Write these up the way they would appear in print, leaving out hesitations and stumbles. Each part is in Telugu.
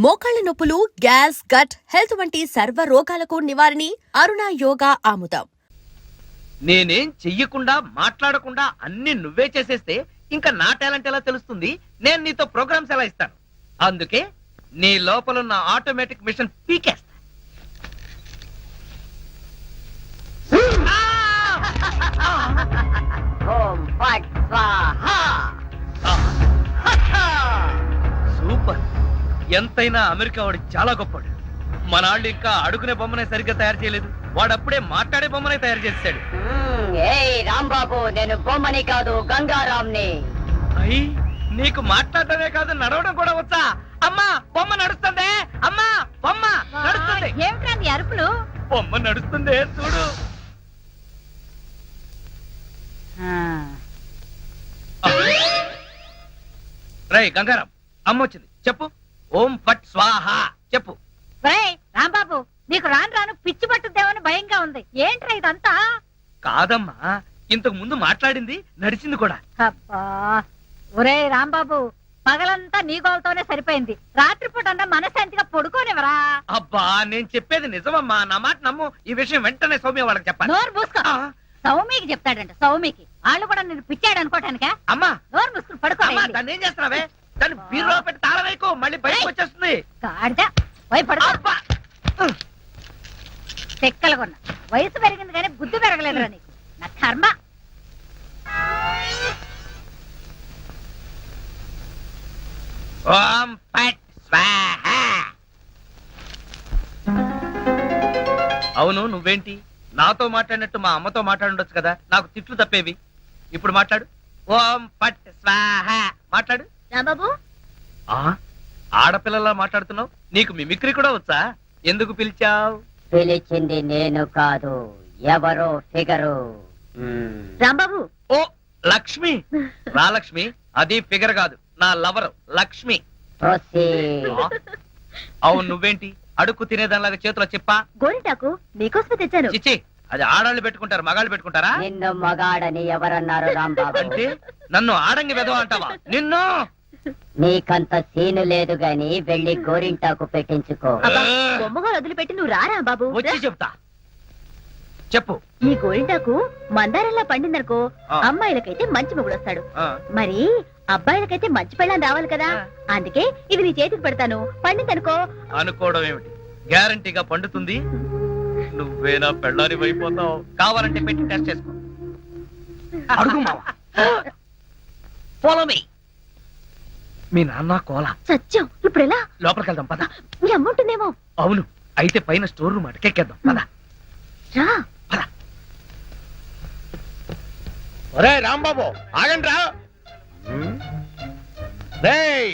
మోకాళ్ల నొప్పులు, గ్యాస్, గట్ హెల్త్ వంటి సర్వ రోగాలకు నివారణి అరుణ యోగా ఆముదం. నేనేం చెయ్యకుండా మాట్లాడకుండా అన్ని నువ్వే చేసేస్తే ఇంకా నా టాలెంట్ ఎలా తెలుస్తుంది? నేను నీతో ప్రోగ్రామ్స్ ఎలా ఇస్తాను? అందుకే నీ లోపల ఉన్న ఆటోమేటిక్ మిషన్ పీకేస్తా. సూపర్. ఎంతైనా అమెరికా వాడు చాలా గొప్పవాడు. మనాళ్ళు ఇంకా అడుగునే బొమ్మనే సరిగ్గా తయారు చేయలేదు, వాడప్పుడే మాట్లాడే బొమ్మనే తయారు చేశాడు. రాంబాబు, నేను బొమ్మని కాదు, గంగారాంని. అయ్యి, నీకు మాట్లాడటమే కాదు నడవడం కూడా వచ్చా? అమ్మా, బొమ్మ నడుస్తుంది. అమ్మా, బొమ్మ నడుస్తుంది. ఏమిటండి అరుపులు? బొమ్మ నడుస్తుంది, చూడు. రై గంగారాం, అమ్మ వచ్చింది, చెప్పు. ఓం ఫట్ స్వాహ చెప్పు. రాంబాబు, నీకు రాను రాను పిచ్చి పట్టుద్దేమని భయంగా ఉంది. ఏంట్రా ఇదంతా? కాదమ్మా, ఇంతకు ముందు మాట్లాడింది, నడిచింది కూడా. అబ్బా, ఒరే రాంబాబు, పగలంతా నీ గోలతోనే సరిపోయింది. రాత్రిపూట అన్నా మనశాంతిగా పడుకోనివరా? అబ్బా, నేను చెప్పేది నిజమమ్మా, నా మాట నమ్ము. ఈ విషయం వెంటనే సౌమ్య వాళ్ళకి చెప్పాలి. నోరు మూసుకో. సౌమికి చెప్తాడంట. సౌమికి వాళ్ళు కూడా నేను పిచ్చాడు అనుకోటానికా? అమ్మా, నోరు మూసుకుని పడుకో. దాన్ని ఏం చేస్తున్నావే? దాన్ని బీరులో పెట్టి తాళం వేయకు, మళ్ళీ బయటకు వచ్చేస్తుంది. గాడిద, పోయి పడుకో. చెక్కలు కొన్నా. వయసు పెరిగింది కానీ బుద్ధి పెరగలేదురా నీకు. నా కర్మ. ఓం ఫట్ స్వాహ. అవును, నువ్వేంటి నాతో మాట్లాడినట్టు మా అమ్మతో మాట్లాడుండొచ్చు కదా, నాకు తిట్లు తప్పేవి. ఇప్పుడు మాట్లాడు. ఓం ఫట్ స్వాహ మాట్లాడు. రాంబాబు, ఆడపిల్లలా మాట్లాడుతున్నావు. నీకు మిమిక్రీ కూడా వచ్చా? ఎందుకు పిలిచావు? పిలిచింది నేను కాదు, ఎవరో ఫిగరు. రాంబాబు. ఓ లక్ష్మి. రా లక్ష్మి, అది ఫిగర్ కాదు, నా లవర్ లక్ష్మి. అవును, నువ్వేంటి అడుక్కు తినేదానిలాగా చేతిలో చెప్పా? గోరింటాకు మీకోసమే తెచ్చాను. చిచ్చి, అది ఆడాళ్ళు పెట్టుకుంటారు, మగాళ్ళు పెట్టుకుంటారా? నిన్ను మగాడని ఎవరన్నారు రాంబాబు? అంటే నన్ను ఆడంగి వెధవ అంటావా? నిన్ను. నీకంత సీను లేదు గాని వెళ్ళి గోరింటాకు పెట్టించుకో. బొమ్మగా వదిలిపెట్టి నువ్వు రారా బాబు. వచ్చి చెప్తా, చెప్పు. ఈ గోరింటాకు మందారంలా పండిందనుకో, అమ్మాయిలకైతే మంచి మొగుడు వస్తాడు. మరి అబ్బాయిలకైతే మంచి పెళ్ళం రావాలి కదా, అందుకే ఇది నీ చేతికి పెడతాను. పండిందనుకో. అనుకోవడం ఏమిటి, గ్యారంటీగా పండుతుంది. నువ్వేనా పెళ్ళారి అయిపోతావు. కావాలంటే పెట్టి టెస్ట్ చేసుకో. అడుగు మావా. Follow me. మీ నాన్న కోల సత్యం. ఇప్పుడు ఎలా? లోపలికి వెళ్దాం పద. మీ అమ్మ ఉంటుందేమో. అవును, అయితే పైన స్టోర్ రూమ్ అటకెక్కేద్దాం పద. రా. ఒరే రాంబాబు, ఆగండి రా. రేయ్,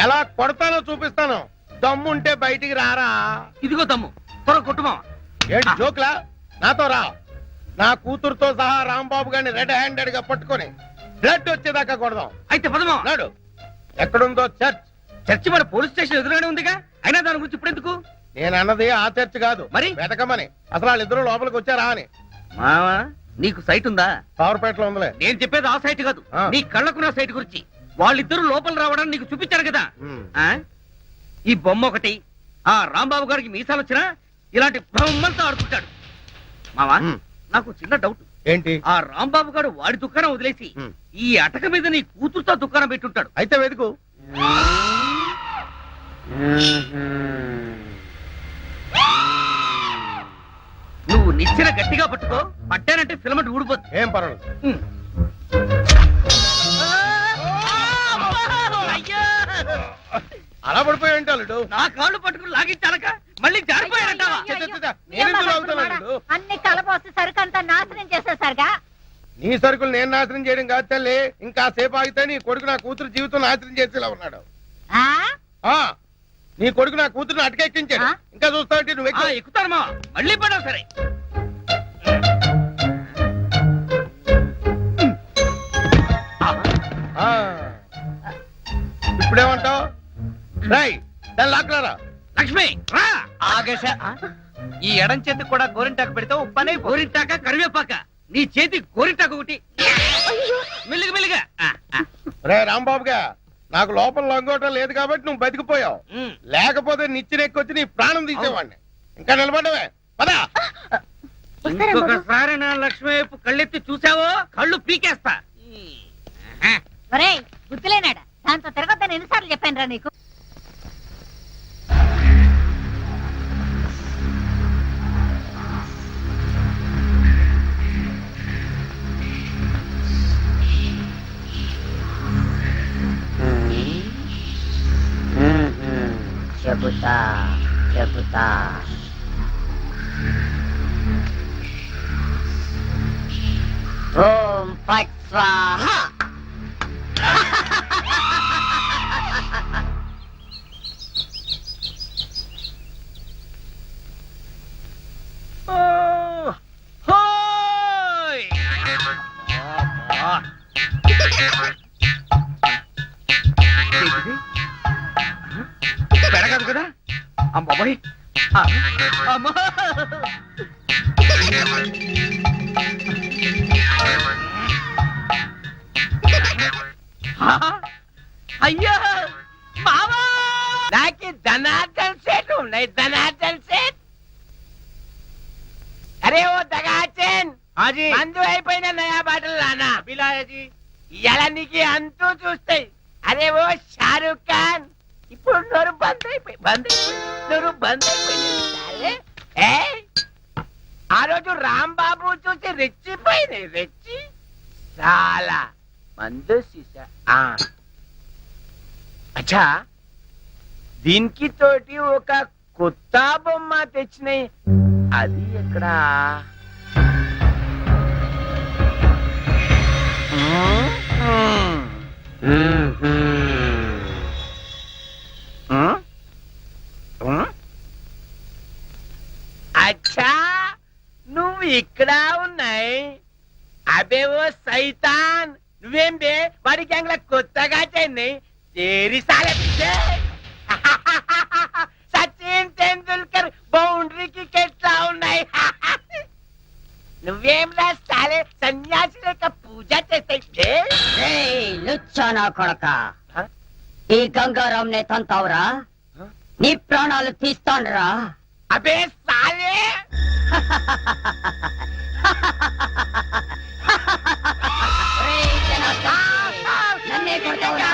ఎలా కొడతానో చూపిస్తాను. దమ్ముంటే బయటికి రారా. ఇదిగో తమ్ము, త్వర కొట్టుమా. ఏంటి జోక్లా? నాతో రా. నా కూతురుతో సహా రాంబాబు గారిని రెడ్ హ్యాండెడ్ గా పట్టుకొని బ్లడ్ వచ్చేదాకా కొడదాం. అయితే పదమా. నాడు ఎక్కడుందో చర్చ్. చర్చి మన పోలీస్ స్టేషన్ ఎదురుగానే ఉందిగా, అయినా దాని గురించి ఇప్పుడు ఎందుకు? నేను అన్నది ఆ చర్చ్ కాదు, మరి వెతకమని. అసలు వాళ్ళిద్దరూ లోపలికి వచ్చారా అని. మావా, నీకు సైట్ ఉందా? పవర్పేటలో ఉందిలే. నేను చెప్పేది ఆ సైట్ కాదు, నీ కళ్ళకున్న సైట్ గురించి. వాళ్ళిద్దరూ లోపల రావడానికి నీకు చూపించారు కదా. ఈ బొమ్మ ఒకటి, ఆ రాంబాబు గారికి మీసాలు వచ్చినా ఇలాంటి బొమ్మలతో ఆడుకుంటాడు. మావా, నాకు చిన్న డౌట్. ఏంటి? ఆ రాంబాబు గారు వాడి దుకాణం వదిలేసి ఈ అటక మీద నీ కూతురుతో దుకాణం పెట్టుంటాడు. అయితే వెతుకు. నువ్వు నిచ్చెన గట్టిగా పట్టుకో, పట్టానంటే ఫిలమెంట్ ఊడిపోతుంది. ఏం పర్వాలేదు. అలా పడిపోయి ఉంటాడు. నా కాళ్ళు పట్టుకుని లాగించాలక మళ్ళీ జారిపోయాడంటావా? అన్ని కలపోసి సరుకంతా నాశనం చేసేసరిగా. నీ సరుకులు నేను నాశనం చేయడం కాదు తల్లి. ఇంకా సేపు ఆగితే నీ కొడుకు నా కూతురు జీవితం నాశనం చేసేలా ఉన్నాడు. నీ కొడుకు నా కూతురుని అటకెక్కించాడు. ఇంకా చూస్తావు నువ్వు. ఎక్కుతానమ్మా, మళ్ళీ పడవు. సరే, ఇప్పుడేమంటావు? రాయ్, దాన్ని లాక్కరా. లక్ష్మి రా. ఆగేశ, ఈ ఎడం చేతికి కూడా గోరింటాకు పెడితే ఉప్పనే. గోరింటాక కరివేపాక, నీ చేతి గోరింటాకు ఒకటి. మెల్లిగా మెల్లిగా. రే రాంబాబుగా, నాకు లోపల లంగోటం లేదు కాబట్టి నువ్వు బతికిపోయావు. ఉమ్. లేకపోతే నిచ్చినెక్కొచ్చి నీ ప్రాణం తీసేవాడిని. ఇంకా నిలబడవే పదా. ఇంకొకసారి నా లక్ష్మి వైపు కళ్ళెత్తి చూసావో కళ్ళు పీకేస్తా. ఒరేయ్ గుర్తులేనాడా, దాంతో తిరగొద్దని ఎన్నిసార్లు చెప్పాను రా నీకు. చెబుతా చెబుతా. ఓం ఫట్ స్వాహ. ఓ, హోయ్! అబ్బా! ఏంటిది? పెరగదు కదా అమ్మాయి. అమ్మా అయ్యా మామా, నాకు ధనార్దన్ सेठ हूँ नहीं धनार्दन सेठ. अरे वो दगाचन హాజీ మందు అయిపోయిన నయా బాటలు రానా అభిలాయజీ. ఇలా నీకు అంతూ చూస్తాయి. అరే ఓ షారూక్ ఖాన్ ఇప్పుడు నోరు బంద్ అయిపోయి నోరు బంద్ అయిపోయింది. సరే ఏయ్, ఆ రోజు రాంబాబు చూసి రెచ్చిపోయింది. రెచ్చి చాలా మందు సీసా. అచ్చా, దీనికి తోటి ఒక కొత్త బొమ్మ తెచ్చినాయి. అది ఎక్కడ? అచ్చా, నువ్వు ఇక్కడ ఉన్నాయి. అబే ఓ సైతాన్, నువ్వేం బే వాడి గ్యాంగ్ లో కొత్తగా చెన్నై తేరి సాలే సచిన్ తెండూల్కర్ బౌండరీకి ఎట్లా ఉన్నాయి. నువ్వేం రాస్తాలే సన్యాసి లేక పూజ చేస్తాయి. లుచ్చానా కొడక, ఈ గంగారాం నే తంతావురా, నీ ప్రాణాలు తీస్తానురా. అబే సాలే నన్నే కొడతావురా?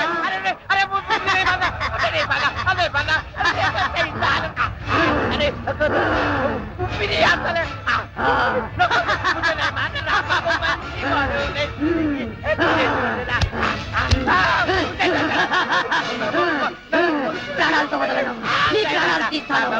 ప్రాణాలతో వదలను, నీ ప్రాణాలు తీస్తాను.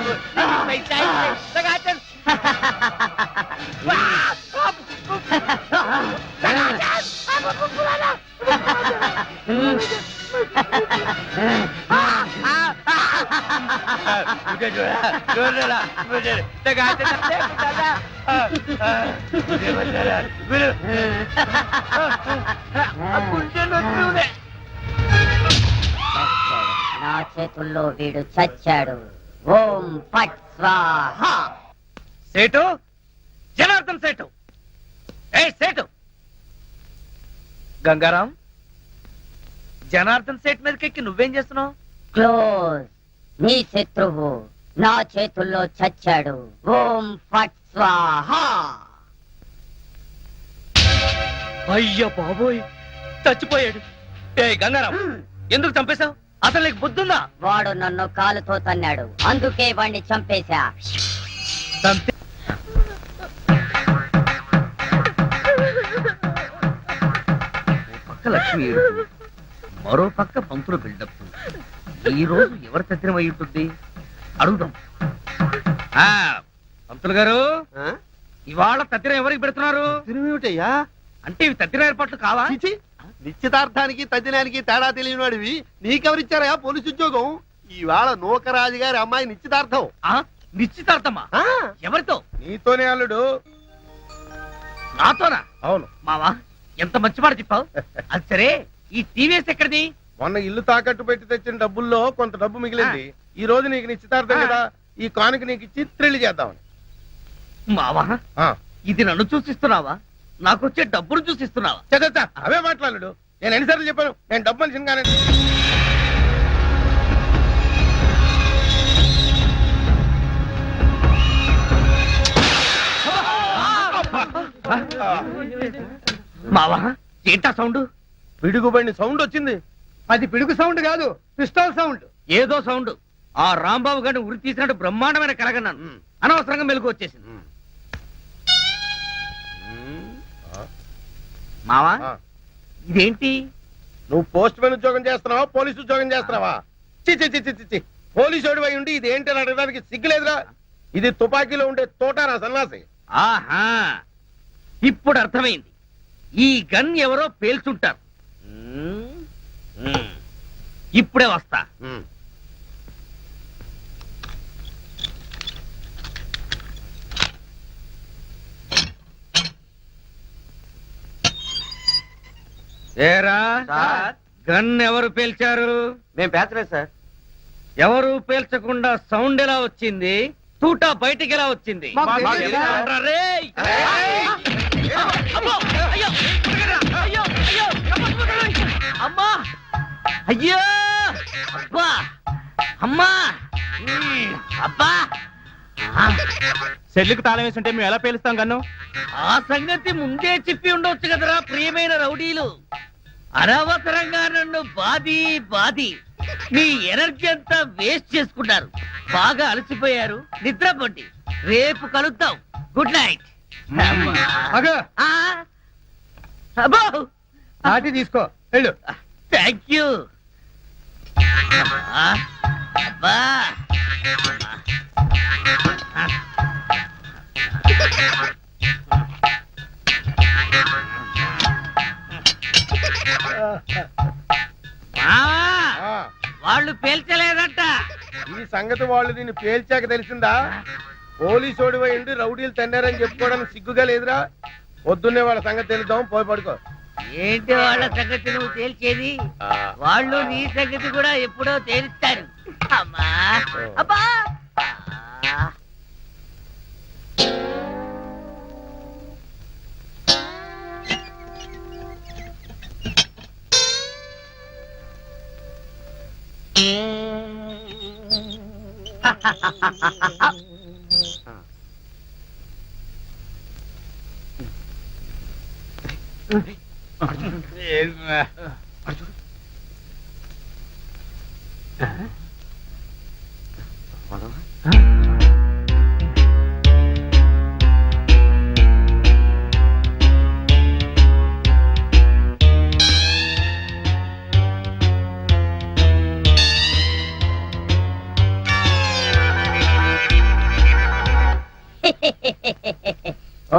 నా చేతుల్లో వీడు చచ్చాడు. ఓం ఫట్ స్వాహ. సేటు జనార్దన్ సేటు. ఏ సేటు గంగారాం, జనార్దన్ సేట్ మీదకెక్కి నువ్వేం చేస్తున్నావు? క్లోజ్. నీ శత్రువు నా చేతుల్లో చచ్చాడు. ఓం ఫట్ స్వాహ. అయ్యా బాబోయ్, చచ్చిపోయాడు. ఏ గంగారాం, ఎందుకు చంపేశావు? అసలు నీకు బుద్ధుందా? వాడు నన్ను కాలుతో తన్నాడు, అందుకే వాణ్ణి చంపేశా. చంపే పక్క లక్ష్మి ఏడుపు, మరో పక్క పంతులు బిల్డప్. ఈ రోజు ఎవరు తద్దినం అయి ఉంటుంది? అడుగుదాం. పంతులు గారు, ఇవాళ తద్దినం ఎవరికి పెడుతున్నారు? తిరుమేమిటయ్యా? అంటే ఇవి తద్దిన ఏర్పాట్లు కావా? నిశ్చితార్థానికి తద్దినానికి తేడా తెలియని వాడివి నీకెవరిచ్చారయా పోలీసు ఉద్యోగం? ఈవేళ నూకరాజు గారి అమ్మాయి నిశ్చితార్థం. నిశ్చితార్థమా? ఎవరితో? నీతోనే అల్లుడు. నాతోనా? అవును. మావా, ఎంత మంచి మాట చెప్పావు. అది సరే, ఈ టీవీఎస్ ఎక్కడిది? మొన్న ఇల్లు తాకట్టు పెట్టి తెచ్చిన డబ్బుల్లో కొంత డబ్బు మిగిలింది. ఈ రోజు నీకు నిశ్చితార్థం కదా, ఈ కానుక నీకు ఇచ్చి త్రిల్లి చేద్దామని. మావా, ఇది నన్ను చూసిస్తున్నావా? నాకు వచ్చే డబ్బును చూసిస్తున్నావా? చదవచ్చా? అవే మాట్లాడు. నేను ఎన్నిసార్లు చెప్పాను, నేను డబ్బు మనిషిని కానీ. మావా ఏంటా సౌండ్? పిడుగుబడిన సౌండ్ వచ్చింది. అది పిడుగు సౌండ్ కాదు, పిస్టల్ సౌండ్. ఏదో సౌండ్. ఆ రాంబాబు గారిని ఉరి తీసినట్టు బ్రహ్మాండమైన కలగన్నాను. అనవసరంగా మెలకు వచ్చేసింది. మావా ఆ, ఇదేంటి? నువ్వు పోస్ట్ మ్యాన్ ఉద్యోగం చేస్తున్నావా, పోలీసు ఉద్యోగం చేస్తున్నావా? చి చి చి చి చి పోలీసు అయి ఉండి ఇది ఏంటి అని అడగడానికి సిగ్గులేదురా? ఇది తుపాకీలో ఉండే తోటారా సన్నాసి. ఆహా, ఇప్పుడు అర్థమైంది. ఈ గన్ ఎవరో పేల్చుంటారు. ఇప్పుడే వస్తా. ఏరా గన్ ఎవరు పేల్చారు? మేము పేర్చలేదు సార్. ఎవరు పేల్చకుండా సౌండ్ ఎలా వచ్చింది? తూటా బయటికి ఎలా వచ్చింది? మాకు తెలియదు సార్. ఏంట్రా రేయ్? అమ్మో! అయ్యో! అయ్యో! అయ్యో! అమ్మా! అయ్యో! అబ్బా! అమ్మా! అబ్బా! సెల్లుకి తాళం వేసి ఉంటే మేము ఎలా పేలుస్తాం కన్ను? ఆ సంగతి ముందే చెప్పి ఉండొచ్చు కదరా ప్రియమైన రౌడీలు. అనవసరంగా నన్ను బాది మీ ఎనర్జీ అంతా వేస్ట్ చేసుకున్నారు. బాగా అలసిపోయారు, నిద్రపోండి. రేపు కలుద్దాం. Good night. అగో అబ్బో నాటి తీసుకో వెళ్ళు. Thank you. అబ్బా ఆ, వాళ్ళు పేల్చలేదంట. ఈ సంగతి వాళ్ళు దీన్ని పేల్చాక తెలిసిందా? పోలీసు ఓడిపోయి ఉండి రౌడీలు తన్నారని చెప్పుకోవడానికి సిగ్గుగా లేదురా? పొద్దున్నే వాళ్ళ సంగతి తెలుద్దాం, పోయి పడుకో. ఏంటి వాళ్ళ సంగతి నువ్వు తేల్చేది? ఆ, వాళ్ళు నీ సంగతి కూడా ఎప్పుడో తేలుస్తారు. అమ్మా అబ్బా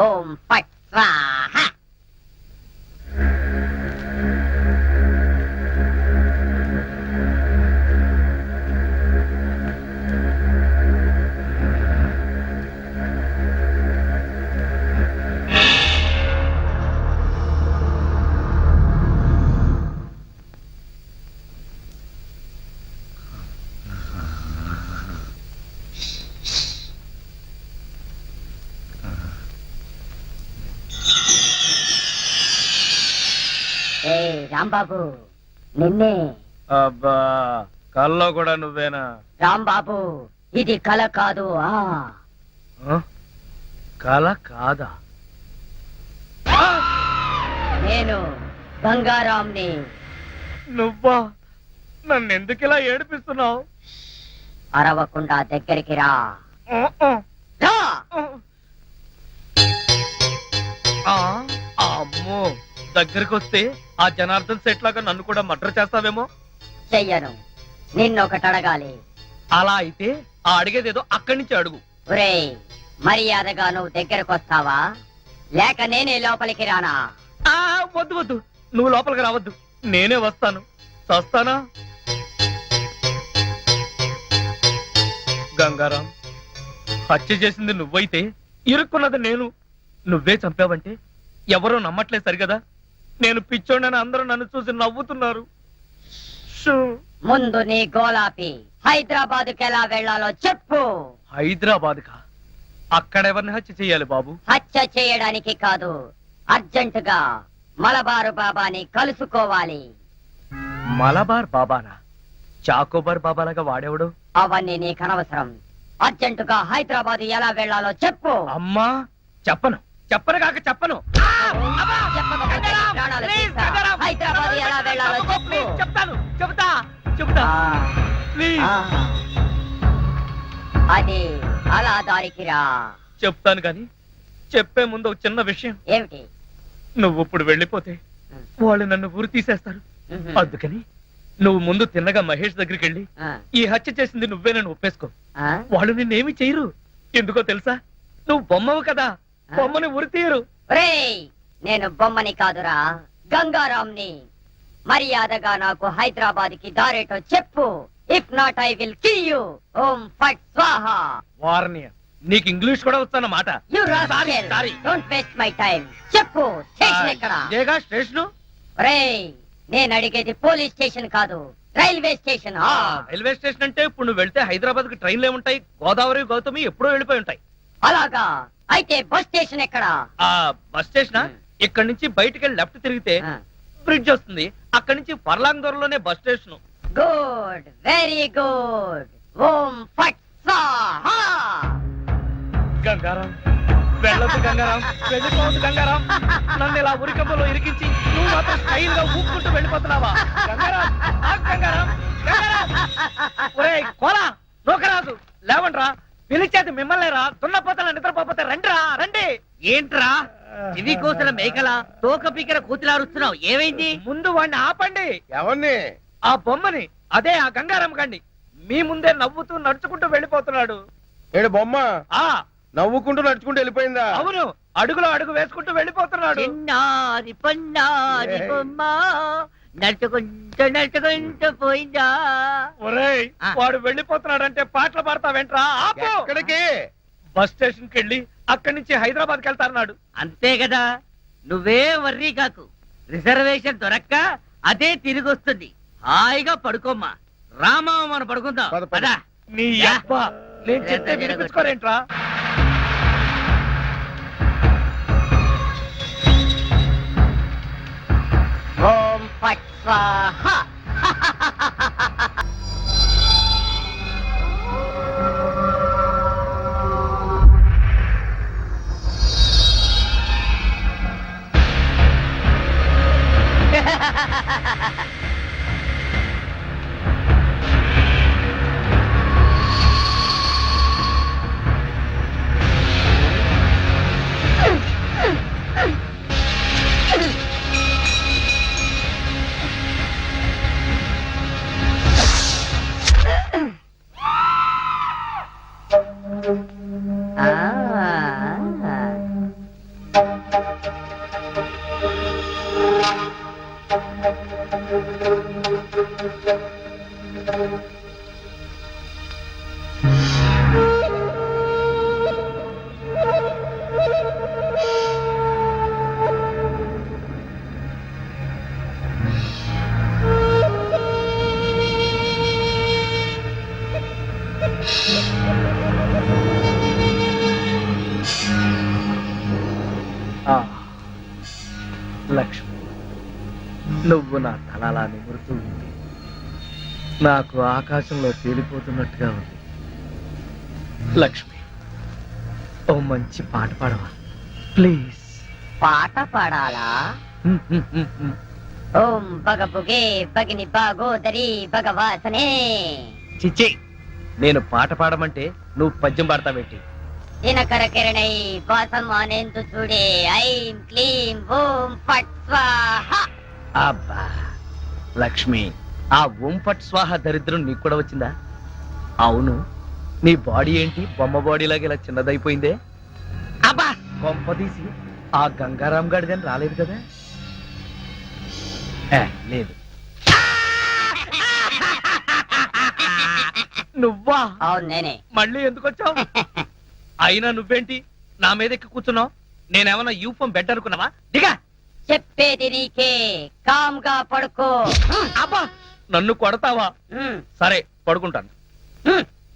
ఓం ఫట్ స్వాహ. ఏ రాంబాబు, నిన్నే. అబ్బా కల్లో కూడా నువ్వేనా? రాంబాబు, ఇది కల కాదు. కల కాదా? నేను గంగారాంని. నువ్వా? నన్ను ఎందుకు ఇలా ఏడిపిస్తున్నావు? అరవకుండా దగ్గరికి రా. రా. అమ్మో, దగ్గరికి వస్తే ఆ జనార్దన్ సెట్ లాగా నన్ను కూడా మర్డర్ చేస్తావేమో. చెయ్యను. నిన్నొకటి అడగాలి. అలా అయితే ఆ అడిగేదేదో అక్కడి నుంచి అడుగు. ఒరేయ్, మర్యాదగా నువ్వు దగ్గరకు వస్తావా, లేక నేనే లోపలికి రానా? వద్దు వద్దు, నువ్వు లోపలికి రావద్దు, నేనే వస్తాను. చస్తానా? గంగారాం, హత్య చేసింది నువ్వైతే ఇరుక్కున్నది నేను. నువ్వే చంపావంటే ఎవరో నమ్మట్లేదు సరిగదా? నేను పిచ్చోడని అందరూ నన్ను చూసి నవ్వుతున్నారు. ముందు నీ గోలాపి హైదరాబాద్కి ఎలా వెళ్లాలో చెప్పు. హైదరాబాద్ కా? అక్కడెవరిని హత్య చెయ్యాలి బాబు? హత్య చేయడానికి కాదు, అర్జెంటుగా మలబారు బాబాని కలుసుకోవాలి. మలబార్ బాబానా? చాకోబార్ బాబాలాగా వాడేవాడు? అవన్నీ నీకు అనవసరం. అర్జెంటుగా హైదరాబాద్ ఎలా వెళ్లాలో చెప్పు. అమ్మా చెప్పను చెప్పను కాక చెప్పను. చెప్పకపోతే ప్రాణాలు Please, తీస్తా. గంగారాం. హైదరాబాద్ ఎలా వెళ్ళాలో తప్పుకో, చెప్పు. please, చెప్తాను చెబుతా ప్లీజ్. అది అలా దారికి రా. చెప్తాను గాని చెప్పే ముందు ఒక చిన్న విషయం. ఏమిటి? నువ్వు ఇప్పుడు వెళ్ళిపోతే వాళ్ళు నన్ను ఊరు తీసేస్తారు. అందుకని నువ్వు ముందు తిన్నగా మహేష్ దగ్గరికి వెళ్ళి ఈ హత్య చేసింది నువ్వేనని ఒప్పేసుకో. వాళ్ళు నిన్నేమి చేయరు. ఎందుకో తెలుసా? నువ్వు బొమ్మవు కదా, బొమ్మని ఉరి తీయరు. ఒరేయ్, నేను బొమ్మని కాదురా, గంగారాంని. మర్యాదగా నాకు హైదరాబాద్ కి దారేటో చెప్పు. If not I will kill you. ఓం ఫట్ స్వాహా. వార్నియ, నీకు ఇంగ్లీష్ కూడా వస్తానమాట. You rascal, sorry. Don't waste my time. చెప్పు, స్టేషన్ ఎక్కడ? ఇదేగా స్టేషను. ఒరేయ్, నేను అడిగేది పోలీస్ స్టేషన్ కాదు, రైల్వే స్టేషన్. రైల్వే స్టేషన్ అంటే ఇప్పుడు నువ్వు వెళ్తే హైదరాబాద్ కి ట్రైన్లు ఏముంటాయి? గోదావరి గౌతమి ఎప్పుడో వెళ్ళిపోయి ఉంటాయి. అలాగా? అయితే బస్ స్టేషన్ ఎక్కడ? ఆ బస్ స్టేషన్ ఇక్కడ నుంచి బయటికి వెళ్ళి లెఫ్ట్ తిరిగితే బ్రిడ్జ్ వస్తుంది. అక్కడి నుంచి పర్లాంగ్ దూరంలోనే bus station. Good, very good. ఓం ఫట్ స్వాహా. గంగారాం, వెళ్ళొద్దు గంగారాం, వెళ్ళిపోవద్దు గంగారాం. నన్ను ఇలా ఉరికంబలో ఇరికించి నువ్వు మాత్రం స్టైల్ గా ఊపుకుంటూ వెళ్ళిపోతున్నావా? గంగారాం, ఆగు గంగారాం, గంగారాం. ఒరేయ్ కోలా, నోకరాజు, లేవండ్రా. పిలిచేది మిమ్మల్నేరా, దున్నపోతల నిద్రపోతే రండిరా, రండి. ఏంట్రా ఇవి కోసిన మేకల తోక పీకర కూతులారుస్తున్నావు? ఏమైంది? ముందు వాడిని ఆపండి. ఎవరిని? ఆ బొమ్మని, అదే ఆ గంగారాం గండి. మీ ముందే నవ్వుతూ నడుచుకుంటూ వెళ్ళిపోతున్నాడు. ఏడు బొమ్మ ఆ నవ్వుకుంటూ నడుచుకుంటూ వెళ్ళిపోయిందా? అవును, అడుగులో అడుగు వేసుకుంటూ వెళ్ళిపోతున్నాడు. చిన్నారి పొన్నారి బొమ్మ నడుచుకుంటూ పోయిందా? ఒరేయ్, వాడు వెళ్ళిపోతున్నాడంటే పాటలు పాడతా వెంట్రా. ఆపు. ఎక్కడికి? బస్ స్టేషన్ కి వెళ్ళి అక్కడి నుంచి హైదరాబాద్ కి వెళ్తాన్నాడు. అంతే కదా, నువ్వే వర్రీ కాకు. రిజర్వేషన్ దొరక్క అదే తిరిగి వస్తుంది. హాయిగా పడుకోమ్మా. రామా మనం పడుకుందాం. పద, పద. పదా. నీ అబ్బ, నేను చెప్తే వినిపించుకోరేంట్రా? ఓం ఫట్ స్వాహా. లక్ష్మి, నువ్వు నా తలలా నిమురుతూ ఉంది. నాకు ఆకాశంలో తేలిపోతున్నట్టుగా ఉంది. లక్ష్మి, ఓ మంచి పాట పాడవా ప్లీజ్? పాట పాడాలా? ఓం బగబుగే బగిని బాగోదరి భగవాసనే. చిచ్చి, నేను పాట పాడమంటే నువ్వు పద్యం పాడతావేంటి? దినకర కిరణై వాసమానేందు చూడే. ఐం క్లీం ఓం ఫట్ స్వాహా. అబ్బా లక్ష్మి, ఆ ఓం ఫట్ స్వాహ దరిద్రం నీకు కూడా వచ్చిందా? అవును, నీ బాడీ ఏంటి బొమ్మ బాడీ లాగా ఇలా చిన్నదైపోయిందే? అబ్బా, బొమ్మ తీసి ఆ గంగారాం గాడిదని రాలేదు కదా? లేదు. నువ్వా? అవును నేనే. మళ్ళీ ఎందుకు వచ్చావు? అయినా నువ్వేంటి నా మీద ఎక్కి కూర్చున్నావు? నేనేమన్నా యూఫం బెడ్ అనుకున్నావా? దిగా. చెప్పేది నీకే, కామ్గా పడుకో. అబ్బా, నన్ను కొడతావా? సరే, పడుకుంటాను.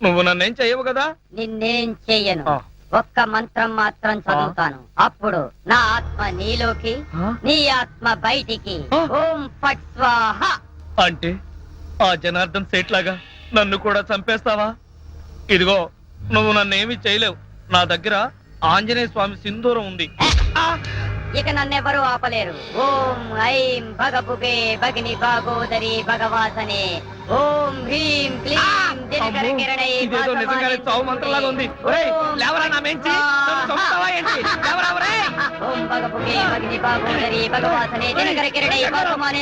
నువ్వు నన్నేం చెయ్యవు కదా? నిన్నేం చెయ్యను. ఆ. ఒక్క మంత్రం మాత్రం చదువుతాను. అప్పుడు నా ఆత్మ నీలోకి, ఆ? నీ ఆత్మ బయటికి. ఆ. ఓం ఫట్ స్వాహా. అంటే ఆ జనార్దన్ సేట్ లాగా నన్ను కూడా చంపేస్తావా? ఇదిగో, నువ్వు నన్నేమి చేయలేవు. నా దగ్గర ఆంజనేయ స్వామి సింధూరం ఉంది. ఇక నన్నెవరూ ఆపలేరు. ఓం ఐం భగభుగే భగిని భాగోదరి భగవాసనే ఓం హ్రీం క్లీం దినకర కిరణై ఇదేదో నిజంగానే చావు మంత్రంలాగా ఉంది. ఒరేయ్, లేవరా నా మెంచి, నన్ను చంపుతావా ఏంటి? లేవరా ఒరేయ్. ఓం భగభుగే భగిని భాగోదరి భగవాసనే దినకర కిరణై వాసమానే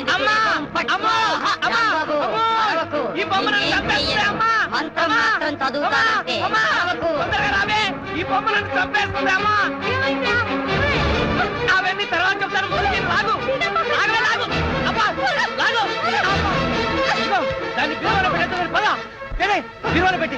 ఈ బొమ్మను చంపేస్తుంది అమ్మా. మంత్రం మాత్రం చదువుతానంటే అమ్మా, తొందరగా రావే. ఈ బొమ్మలను చంపేస్తుంది అమ్మా. అవన్నీ తర్వాత చెప్తాను. ముందుకి లాగు. లాగవే, లాగు. అబ్బా, లాగు. అబ్బా. ఇదిగో, దాన్ని బీరువాలో పెట్టేద్దాం. పద. బీరువాలో పెట్టి